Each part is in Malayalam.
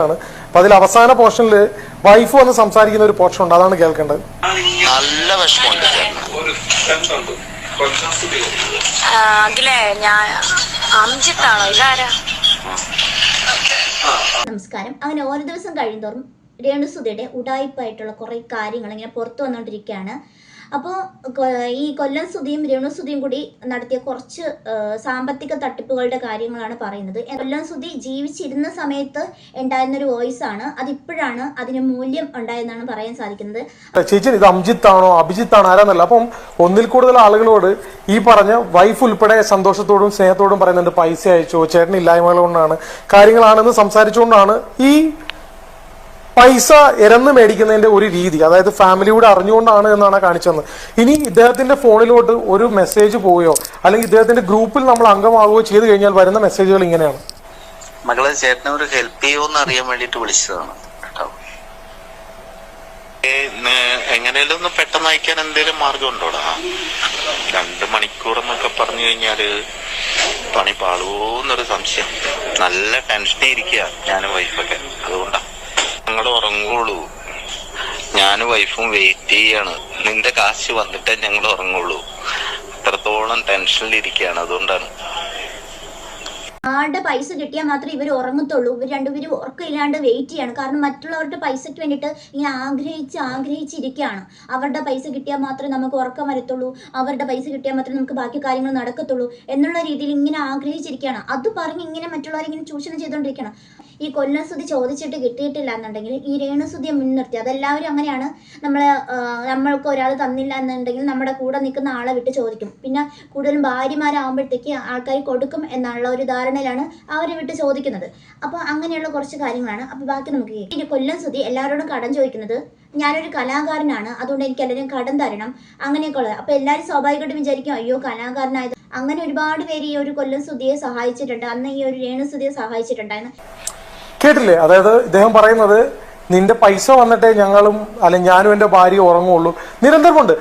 അപ്പൊ അതിൽ അവസാന പോർഷനിൽ വൈഫ് വന്ന് സംസാരിക്കുന്ന ഒരു പോർഷൻ ഉണ്ട്, അതാണ് കേൾക്കേണ്ടത്. നല്ല വിഷമമുണ്ട്. നമസ്കാരം. അങ്ങനെ ഓരോ ദിവസം കഴിയുന്തോറും രേണുസുധയുടെ ഉടായിപ്പായിട്ടുള്ള കുറെ കാര്യങ്ങൾ ഇങ്ങനെ പുറത്തു വന്നുകൊണ്ടിരിക്കുകയാണ്. അപ്പോൾ ഈ കൊല്ലം സുധിയും രേണുസുധിയും കൂടി നടത്തിയ കുറച്ച് സാമ്പത്തിക തട്ടിപ്പുകളുടെ കാര്യങ്ങളാണ് പറയുന്നത്. കൊല്ലം സുധി ജീവിച്ചിരുന്ന സമയത്ത് ഉണ്ടായിരുന്നൊരു വോയിസ് ആണ്, അതിപ്പോഴാണ് അതിന് മൂല്യം ഉണ്ടായെന്നാണ് പറയാൻ സാധിക്കുന്നത്. ചേച്ചി ഇത് അംജിത്താണോ അഭിജിത്താണോ ആരാന്നല്ല. അപ്പം ഒന്നിൽ കൂടുതൽ ആളുകളോട് ഈ പറഞ്ഞ വൈഫ് ഉൾപ്പെടെ സന്തോഷത്തോടും സ്നേഹത്തോടും പറയുന്നുണ്ട് പൈസ അയച്ചോ, ചേട്ടൻ ഇല്ലായ്മകൾ കൊണ്ടാണ് കാര്യങ്ങളാണെന്ന് സംസാരിച്ചുകൊണ്ടാണ് ഈ പൈസ ഇരന്ന് മേടിക്കുന്നതിന്റെ ഒരു രീതി, അതായത് ഫാമിലിയോട് അറിഞ്ഞുകൊണ്ടാണ് എന്നാണ് കാണിച്ചത്. ഇനി ഇദ്ദേഹത്തിന്റെ ഫോണിലോട്ട് ഒരു മെസ്സേജ് പോവുകയോ അല്ലെങ്കിൽ ഇദ്ദേഹത്തിന്റെ ഗ്രൂപ്പിൽ നമ്മൾ അംഗമാവുകയോ ചെയ്തു കഴിഞ്ഞാൽ വരുന്ന മെസ്സേജുകൾ ഇങ്ങനെയാണ്. മകളെ ചേട്ടനെ ഒരു ഹെൽപ്പ് ചെയ്യുമോന്ന് അറിയാൻ വേണ്ടിട്ട് വിളിച്ചതാണ്. എങ്ങനെയാലും ഒന്ന് പെട്ടെന്ന് അയക്കാൻ എന്തെങ്കിലും മാർഗം ഉണ്ടോടാ? 2 മണിക്കൂർ എന്നൊക്കെ പറഞ്ഞു കഴിഞ്ഞാല് പണി പാളുവോന്നൊരു സംശയം. നല്ല ടെൻഷനേ ഇരിക്കുക ഞാനും വൈഫൊക്കെ. അതുകൊണ്ടാ ഞങ്ങൾ ഉറങ്ങുള്ളൂ. ഞാനും വൈഫും വെയിറ്റ് ചെയ്യാണ്. നിന്റെ കാശ് വന്നിട്ടേ ഞങ്ങൾ ഉറങ്ങുള്ളൂ. അത്രത്തോളം ടെൻഷനിലിരിക്കുകയാണ്. അതുകൊണ്ടാണ്. ആളുടെ പൈസ കിട്ടിയാൽ മാത്രമേ ഇവർ ഉറങ്ങത്തുള്ളൂ. ഇവർ രണ്ടുപേരും ഉറക്കമില്ലാണ്ട് വെയിറ്റ് ചെയ്യാണ്. കാരണം മറ്റുള്ളവരുടെ പൈസയ്ക്ക് വേണ്ടിയിട്ട് ഇങ്ങനെ ആഗ്രഹിച്ചിരിക്കുകയാണ്. അവരുടെ പൈസ കിട്ടിയാൽ മാത്രമേ നമുക്ക് ഉറക്കം വരത്തുള്ളൂ, അവരുടെ പൈസ കിട്ടിയാൽ മാത്രമേ നമുക്ക് ബാക്കി കാര്യങ്ങൾ നടക്കത്തുള്ളൂ എന്നുള്ള രീതിയിൽ ഇങ്ങനെ ആഗ്രഹിച്ചിരിക്കുകയാണ്. അത് പറഞ്ഞ് ഇങ്ങനെ മറ്റുള്ളവരിങ്ങനെ ചൂഷണം ചെയ്തുകൊണ്ടിരിക്കുകയാണ്. ഈ കൊല്ലം സുധി ചോദിച്ചിട്ട് കിട്ടിയിട്ടില്ല എന്നുണ്ടെങ്കിൽ ഈ രേണുസുധിയെ മുൻനിർത്തി, അതെല്ലാവരും അങ്ങനെയാണ്, നമ്മൾക്ക് ഒരാൾ തന്നില്ല എന്നുണ്ടെങ്കിൽ നമ്മുടെ കൂടെ നിൽക്കുന്ന ആളെ വിട്ട് ചോദിക്കും. പിന്നെ കൂടുതലും ഭാര്യമാരാകുമ്പോഴത്തേക്ക് ആൾക്കാർ കൊടുക്കും എന്നുള്ള ഒരു ധാരണയിലാണ് അവരെ വിട്ട് ചോദിക്കുന്നത്. അപ്പോൾ അങ്ങനെയുള്ള കുറച്ച് കാര്യങ്ങളാണ്. അപ്പോൾ ബാക്കി നമുക്ക് ഈ കൊല്ലം സുധി എല്ലാവരോടും കടം ചോദിക്കുന്നത്, ഞാനൊരു കലാകാരനാണ് അതുകൊണ്ട് എനിക്ക് എല്ലാവരും കടം തരണം അങ്ങനെയൊക്കെ ഉള്ളത്. അപ്പോൾ എല്ലാവരും സ്വാഭാവികമായിട്ടും വിചാരിക്കും അയ്യോ കലാകാരനായത്. അങ്ങനെ ഒരുപാട് പേര് ഈ ഒരു കൊല്ലം സുധിയെ സഹായിച്ചിട്ടുണ്ട്, അന്ന് ഈ ഒരു രേണുസുധിയെ സഹായിച്ചിട്ടുണ്ടായിരുന്നു. കേട്ടില്ലേ? അതായത് ഇദ്ദേഹം പറയുന്നത് നിന്റെ പൈസ വന്നിട്ടേ ഞങ്ങളും അല്ലെങ്കിൽ ഞാനും എൻ്റെ ഭാര്യ ഉറങ്ങുള്ളൂ. നിരന്തരമുണ്ട്.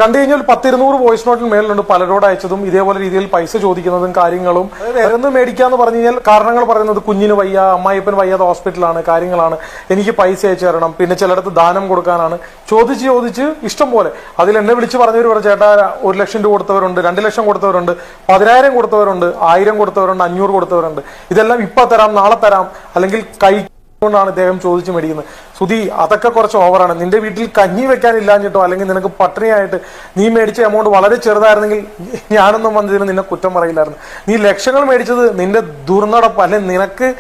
കണ്ടു കഴിഞ്ഞാൽ 10-200 വോയിസ് നോട്ടിന് മേലുണ്ട് പലരോട് അയച്ചതും ഇതേപോലെ രീതിയിൽ പൈസ ചോദിക്കുന്നതും കാര്യങ്ങളും. ഇറന്ന് മേടിക്കാന്ന് പറഞ്ഞു കഴിഞ്ഞാൽ കാരണങ്ങൾ പറയുന്നത് കുഞ്ഞിന് വയ്യ, അമ്മായിപ്പൻ വയ്യാതെ ഹോസ്പിറ്റലാണ്, കാര്യങ്ങളാണ്, എനിക്ക് പൈസ അയച്ചു തരണം, പിന്നെ ചിലയിടത്ത് ദാനം കൊടുക്കാനാണ്. ചോദിച്ച് ഇഷ്ടം പോലെ. അതിൽ എന്നെ വിളിച്ച് പറഞ്ഞവർ പറഞ്ഞു ചേട്ടാ 1 ലക്ഷം രൂപ കൊടുത്തവരുണ്ട്, 2 ലക്ഷം കൊടുത്തവരുണ്ട്, 10,000 കൊടുത്തവരുണ്ട്, 1000 കൊടുത്തവരുണ്ട്, 500 കൊടുത്തവരുണ്ട്. ഇതെല്ലാം ഇപ്പം തരാം, നാളെ തരാം, അല്ലെങ്കിൽ കൊണ്ടാണ് ഇദ്ദേഹം ചോദിച്ചു മേടിക്കുന്നത്. സുധി അതൊക്കെ കുറച്ച് ഓവറാണ്. നിന്റെ വീട്ടിൽ കഞ്ഞി വെക്കാനില്ലാഞ്ഞിട്ടോ അല്ലെങ്കിൽ നിനക്ക് പട്ടിണിയായിട്ട് നീ മേടിച്ച എമൗണ്ട് വളരെ ചെറുതായിരുന്നെങ്കിൽ ഞാനൊന്നും വന്നതിന് നിന്നെ കുറ്റം പറയില്ലായിരുന്നു. നീ ലക്ഷങ്ങൾ മേടിച്ചത് നിന്റെ ദുർനടപ്പ് അല്ലെങ്കിൽ നിനക്ക്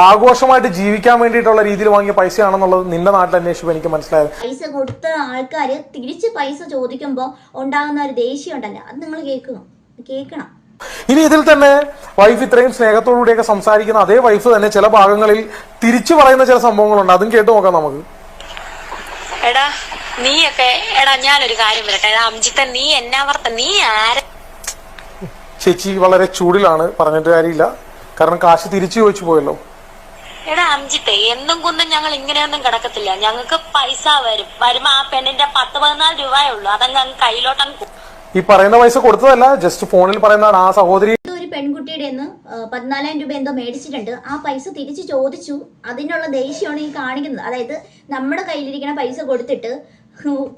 ആഘോഷമായിട്ട് ജീവിക്കാൻ വേണ്ടിയിട്ടുള്ള രീതിയിൽ വാങ്ങിയ പൈസയാണെന്നുള്ളത് നിന്റെ നാട്ടിൽ അന്വേഷിച്ചപ്പോൾ എനിക്ക് മനസ്സിലായത്. പൈസ കൊടുത്ത ആൾക്കാര് തിരിച്ച് പൈസ ചോദിക്കുമ്പോൾ ഉണ്ടാകുന്ന ഒരു ദേഷ്യം ഉണ്ടല്ലോ, അത് നിങ്ങൾ കേൾക്കണം. ഇനി ഇതിൽ തന്നെ വൈഫ് ഇത്രയും സ്നേഹത്തോടുകൂടിയൊക്കെ സംസാരിക്കുന്ന അതേ വൈഫ് തന്നെ ചില ഭാഗങ്ങളിൽ തിരിച്ചു പറയുന്ന ചില സംഭവങ്ങളുണ്ട്. അതും കേട്ടു നോക്കാം നമുക്ക്. ഞാനൊരു കാര്യം പറയട്ടെ അംജിത്ത, നീ എന്നാവർത്ത, നീ ആര? ചേച്ചി വളരെ ചൂടിലാണ്, പറഞ്ഞിട്ട് കാര്യമില്ല. കാരണം കാശ് തിരിച്ചു ചോദിച്ചു പോയല്ലോ. എടാ അംജിത്തെ, എന്നും കുന്നും ഞങ്ങൾ ഇങ്ങനെയൊന്നും കിടക്കത്തില്ല. ഞങ്ങൾക്ക് പൈസ വരുമ്പോ ആ പെണ്ണിന്റെ 10-14 രൂപയേ ഉള്ളൂ. അതങ്ങ് ഞങ്ങൾ കയ്യിലോട്ടങ്ങ് ഈ പറയുന്ന പൈസ കൊടുത്തതല്ല, ജസ്റ്റ് ഫോണിൽ പറയുന്നതാണ്. ആ സഹോദരി ഒരു പെൺകുട്ടിയുടെ 14,000 രൂപ എന്തോ മേടിച്ചിട്ടുണ്ട്. ആ പൈസ തിരിച്ചു ചോദിച്ചു. അതിനുള്ള ദേഷ്യമാണ് ഈ കാണിക്കുന്നത്. അതായത് നമ്മുടെ കയ്യിലിരിക്കുന്ന പൈസ കൊടുത്തിട്ട്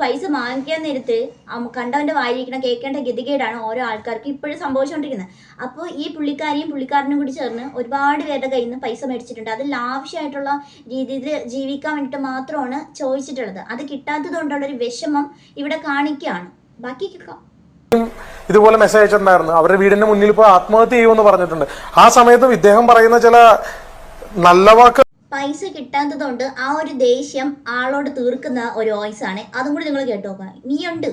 പൈസ വാങ്ങിക്കാൻ നേരത്ത് കണ്ടവന്റെ വായിരിക്കണം കേൾക്കേണ്ട ഗതികേടാണ് ഓരോ ആൾക്കാർക്ക് ഇപ്പോഴും സംഭവിച്ചുകൊണ്ടിരിക്കുന്നത്. അപ്പോൾ ഈ പുള്ളിക്കാരിയും പുള്ളിക്കാരനും കൂടി ചേർന്ന് ഒരുപാട് പേരുടെ കയ്യിൽ നിന്ന് പൈസ മേടിച്ചിട്ടുണ്ട്. അത് ലാവിഷായിട്ടുള്ള രീതിയിൽ ജീവിക്കാൻ വേണ്ടിയിട്ട് മാത്രമാണ് ചോദിച്ചിട്ടുള്ളത്. അത് കിട്ടാത്തത് കൊണ്ടുള്ള ഒരു വിഷമം ഇവിടെ കാണിക്കുകയാണ്. ബാക്കി കേൾക്കാം. ഇതുപോലെ മെസ്സേജ് അയച്ചിട്ടുണ്ടായിരുന്നു. അവരുടെ വീടിന്റെ മുന്നിൽ പോയി ആത്മഹത്യ ചെയ്യുമെന്ന് പറഞ്ഞിട്ടുണ്ട്. ആ സമയത്തും ഇദ്ദേഹം പറയുന്ന ചില നല്ല വാക്ക്, പൈസ കിട്ടാത്തതുകൊണ്ട് ആ ഒരു ദേഷ്യം ആളോട് തീർക്കുന്ന ഒരു വോയിസ് ആണ്. അതും കൂടി നിങ്ങൾ കേട്ടു നോക്കാം. നീയുണ്ട്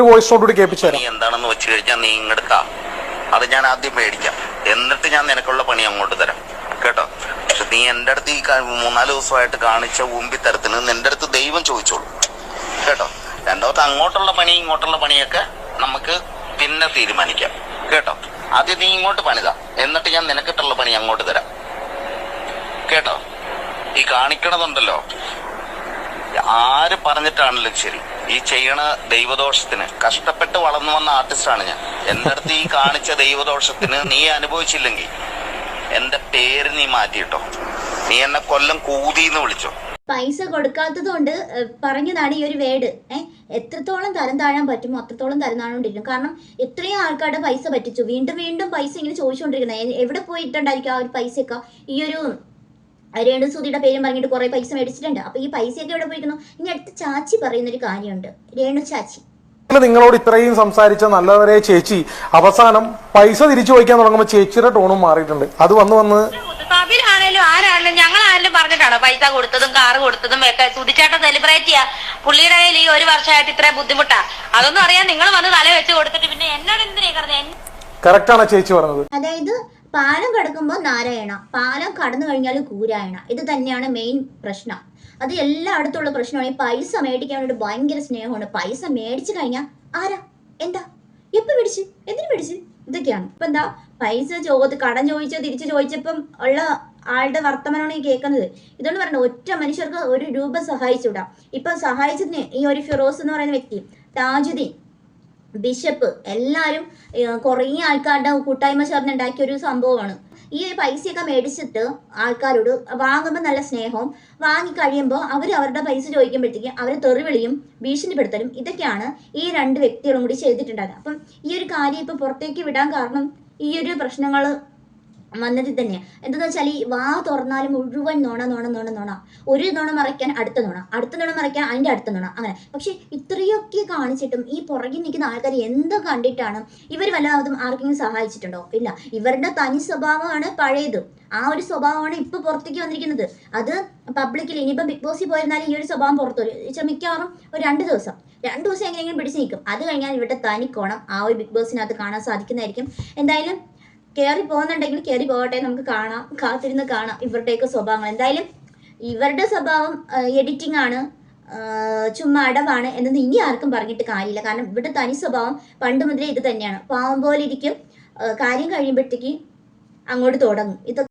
വോയിസ് നോട്ട് കൂടി കേൾപ്പിച്ചു തരാം. എന്താണെന്ന് വെച്ച് കഴിഞ്ഞാൽ നീ ഇങ്ങെടുത്താ അത് ഞാൻ ആദ്യം മേടിക്കാം, എന്നിട്ട് ഞാൻ നിനക്കുള്ള പണി അങ്ങോട്ട് തരാം കേട്ടോ. പക്ഷെ നീ എന്റെ അടുത്ത് ഈ 3-4 ദിവസമായിട്ട് കാണിച്ച ഊമ്പിത്തരത്തിന് നിന്റെ അടുത്ത് ദൈവം ചോദിച്ചോളൂ കേട്ടോ. രണ്ടാമത്തെ അങ്ങോട്ടുള്ള പണി ഇങ്ങോട്ടുള്ള പണിയൊക്കെ നമുക്ക് പിന്നെ തീരുമാനിക്കാം കേട്ടോ. ആദ്യം നീ ഇങ്ങോട്ട് പണിതാ, എന്നിട്ട് ഞാൻ നിനക്കിട്ടുള്ള പണി അങ്ങോട്ട് തരാം കേട്ടോ. ഈ കാണിക്കണതുണ്ടല്ലോ ആര് പറഞ്ഞിട്ടാണല്ലോ ശരി, ഈ ചെയ്യണ ദൈവദോഷത്തിന് കഷ്ടപ്പെട്ട് വളർന്നു വന്ന ആർട്ടിസ്റ്റാണ് ഞാൻ. എന്റെ അടുത്ത് ഈ കാണിച്ച ദൈവദോഷത്തിന് നീ അനുഭവിച്ചില്ലെങ്കിൽ എന്റെ പേര് നീ മാറ്റിയിട്ടോ. നീ എന്നെ കൊല്ലം കൂതിന്ന് വിളിച്ചോ. പൈസ കൊടുക്കാത്തത് കൊണ്ട് പറഞ്ഞതാണ് ഈ ഒരു വേട്. എത്രത്തോളം തരം താഴാൻ പറ്റുമോ അത്രത്തോളം തരം താഴോണ്ടിരിക്കും. കാരണം എത്രയും ആൾക്കാരുടെ പൈസ പറ്റിച്ചു. വീണ്ടും വീണ്ടും പൈസ ഇങ്ങനെ ചോദിച്ചുകൊണ്ടിരിക്കുന്നത്. എവിടെ പോയിട്ടുണ്ടായിരിക്കും ആ ഒരു പൈസയൊക്കെ? ഈ ഒരു രേണുസുതിയുടെ പേരും പറഞ്ഞിട്ട് കുറെ പൈസ മേടിച്ചിട്ടുണ്ട്. അപ്പൊ ഈ പൈസയൊക്കെ എവിടെ പോയിരിക്കുന്നു? ഇനി അടുത്ത ചാച്ചി പറയുന്നൊരു കാര്യമുണ്ട്, രേണു ചാച്ചി. നിങ്ങളോട് ഇത്രയും സംസാരിച്ച നല്ലവരെ ചേച്ചി അവസാനം പൈസ തിരിച്ചു വയ്ക്കാൻ തുടങ്ങുമ്പോൾ ചേച്ചിയുടെ ടോണും മാറിയിട്ടുണ്ട്. അത് വന്ന് സബിനാണേലും ആരാണേലും ഞങ്ങളാരെങ്കിലും പറഞ്ഞിട്ടാണോ പൈസ കൊടുത്തതും കാറ് കൊടുത്തതും ഒക്കെ? സുധിച്ചേട്ടൻ സെലിബ്രേറ്റ് ചെയ്യാ പുള്ളിയുടെ കയ്യിൽ ഈ ഒരു വർഷമായിട്ട് ഇത്ര ബുദ്ധിമുട്ടാ. അതൊന്നും അറിയാൻ നിങ്ങൾ വന്ന് തല വെച്ച് കൊടുത്തിട്ട് പിന്നെ എന്നോട് എന്തിനാ പറഞ്ഞത്? കറക്റ്റാണ് ചേച്ചി പറഞ്ഞത്. അതായത് പാലം കടക്കുമ്പോൾ നാരായണ, പാലം കടന്നു കഴിഞ്ഞാൽ കൂരായണ. ഇത് തന്നെയാണ് മെയിൻ പ്രശ്നം. അത് എല്ലായിടത്തുള്ള പ്രശ്നമാണ്. ഈ പൈസ മേടിക്കാൻ വേണ്ടി ഭയങ്കര സ്നേഹമാണ്. പൈസ മേടിച്ചു കഴിഞ്ഞാൽ ആരാ, എന്താ, എപ്പോൾ മേടിച്ച്, എന്തിനു മേടിച്ച്, ഇതൊക്കെയാണ്. ഇപ്പൊ എന്താ പൈസ കടം ചോദിച്ചോ തിരിച്ചു ചോദിച്ചപ്പം ഉള്ള ആളുടെ വർത്തമാനമാണ് ഈ കേൾക്കുന്നത്. ഇതുകൊണ്ട് പറഞ്ഞത് ഒറ്റ മനുഷ്യർക്ക് ഒരു രൂപ സഹായിച്ചുകൂടാ. ഇപ്പൊ സഹായിച്ചതിന് ഈ ഒരു ഫിറോസ് എന്ന് പറയുന്ന വ്യക്തി, താജുദ്ദീൻ, ബിഷപ്പ്, എല്ലാവരും കുറേ ആൾക്കാരുടെ കൂട്ടായ്മ ചേർന്നുണ്ടാക്കിയ ഒരു സംഭവമാണ്. ഈ ഒരു പൈസയൊക്കെ മേടിച്ചിട്ട് ആൾക്കാരോട് വാങ്ങുമ്പോൾ നല്ല സ്നേഹവും, വാങ്ങി കഴിയുമ്പോൾ അവർ അവരുടെ പൈസ ചോദിക്കുമ്പോഴത്തേക്ക് അവരെ തെറിവിളിയും ഭീഷണിപ്പെടുത്തലും ഇതൊക്കെയാണ് ഈ രണ്ട് വ്യക്തികളും കൂടി ചെയ്തിട്ടുണ്ടായിരുന്നത്. അപ്പം ഈ ഒരു കാര്യം ഇപ്പം പുറത്തേക്ക് വിടാൻ കാരണം ഈ ഒരു പ്രശ്നങ്ങൾ വന്നതിൽ തന്നെയാണ്. എന്താണെന്ന് വെച്ചാൽ ഈ വാ തുറന്നാലും മുഴുവൻ നുണ നുണ നുണ നുണ. ഒരു നുണ മറയ്ക്കാൻ അടുത്ത നുണ, അടുത്ത നുണ മറയ്ക്കാൻ അതിൻ്റെ അടുത്ത നുണ, അങ്ങനെ. പക്ഷെ ഇത്രയൊക്കെ കാണിച്ചിട്ടും ഈ പുറകിൽ നിൽക്കുന്ന ആൾക്കാർ എന്തോ കണ്ടിട്ടാണ് ഇവർ വല്ലതും ആർക്കെങ്കിലും സഹായിച്ചിട്ടുണ്ടോ? ഇല്ല. ഇവരുടെ തനി സ്വഭാവമാണ് പഴയത്. ആ ഒരു സ്വഭാവമാണ് ഇപ്പൊ പുറത്തേക്ക് വന്നിരിക്കുന്നത്. അത് പബ്ലിക്കിൽ ഇനിയിപ്പം ബിഗ് ബോസിൽ പോയിരുന്നാലും ഈ ഒരു സ്വഭാവം പുറത്തു വരും. മിക്കവാറും ഒരു 2 ദിവസം എങ്ങനെയെങ്കിലും പിടിച്ചു നിൽക്കും. അത് കഴിഞ്ഞാൽ ഇവരുടെ തനിക്കോണം ആ ഒരു ബിഗ് ബോസിനകത്ത് കാണാൻ സാധിക്കുന്നതായിരിക്കും. എന്തായാലും കയറി പോകുന്നുണ്ടെങ്കിൽ കയറി പോകട്ടെ, നമുക്ക് കാണാം, കാത്തിരുന്ന് കാണാം ഇവരുടെയൊക്കെ സ്വഭാവങ്ങൾ. എന്തായാലും ഇവരുടെ സ്വഭാവം എഡിറ്റിംഗ് ആണ്, ചുമ്മാ അടവാണ് എന്നൊന്നും ഇനി ആർക്കും പറഞ്ഞിട്ട് കാര്യമില്ല. കാരണം ഇവരുടെ തനി സ്വഭാവം പണ്ട് മുതലേ ഇത് തന്നെയാണ്. പാവം പോലെ ഇരിക്കും, കാര്യം കഴിയുമ്പോഴത്തേക്ക് അങ്ങോട്ട് തുടങ്ങും. ഇതൊക്കെ